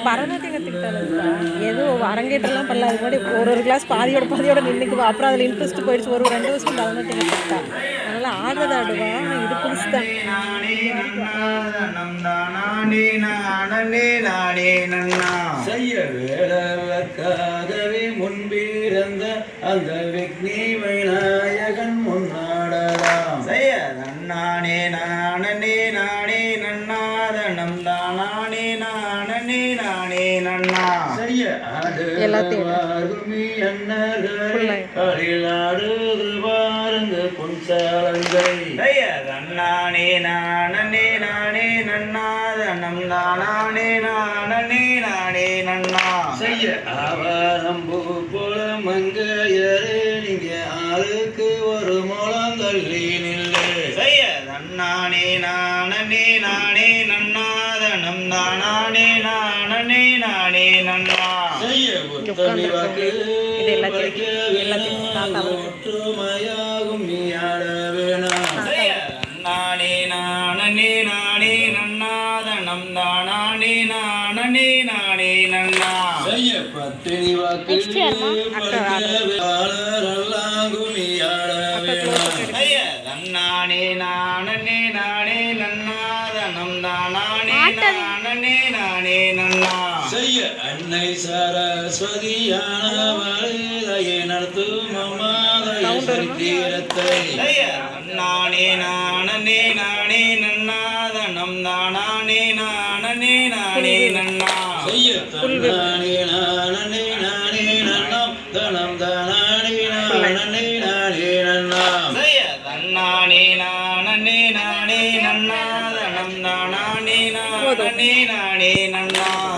பரதநாட்டியம் கற்றுக்கிட்டாலுங்கக்கா ஏதோ அரங்கேற்றலாம் பண்ணல. அது மாதிரி ஒரு கிளாஸ் பாதியோட நின்றுக்குவா. அப்புறம் அதில் இன்ட்ரெஸ்ட் போயிடுச்சு. ஒரு 2 வருஷம் பரதநாட்டியம் கற்றுக்கிட்டா. அதனால் ஆடுறது ஆடுவா. ஆனால் இது புதுசு தான். செய்ய வேடவர்க்காகவே முன்பிருந்த அந்த விக்னி விநாயகன் முன்னாடலாம். செய்ய நன்னானே நானே நானே நன்னாதனம் தானே நானே நானே நன்னா. செய்ய ஆடுமி அண்ணாடுது பாருங்க பொன்சாலங்கை. செய்ய நன்னானே நானே நானே நன்னாதனம் தானே நானே நானே நன்னா. செய்ய ஆவாரம்பூ போல மங்கையரே நீங்க ஆளுக்கு ஒரு முழம் தள்ளி நில்லு. செய்ய நன்னானே நானே நானே நன்னாதனம் தானே நானே நானே நன்னா. செய்ய புத்தனி வாக்கு ஒற்றுமையாகும் நீ ஆட வேணாம். செய்ய நன்னானே நானே நானே நன்னாதனம் தானே நானே நானே நன்னா. செய்ய பத்தினி வாக்கு பழக்கெல்லாம் நீ ஆட வேணாம். செய்ய நன்னானே நானே நானே நன்னாதனம் தானே நானே நானே நன்னா. செய்ய அன்னை சரஸ்வதியான வழியை நடத்தும் அம்மாதைய சரித்திரத்தை. செய்ய நன்னானே நானே நானே நன்னாதனம் தானே நானே நானே நன்னா. செய்ய தன்னானே நானே நானே நன்னம் தனம் தானே நானே நானே நன்னாம். செய்ய தன்னானே நானே நானே நன்னாதனம் தானே நானே நானே நன்னா.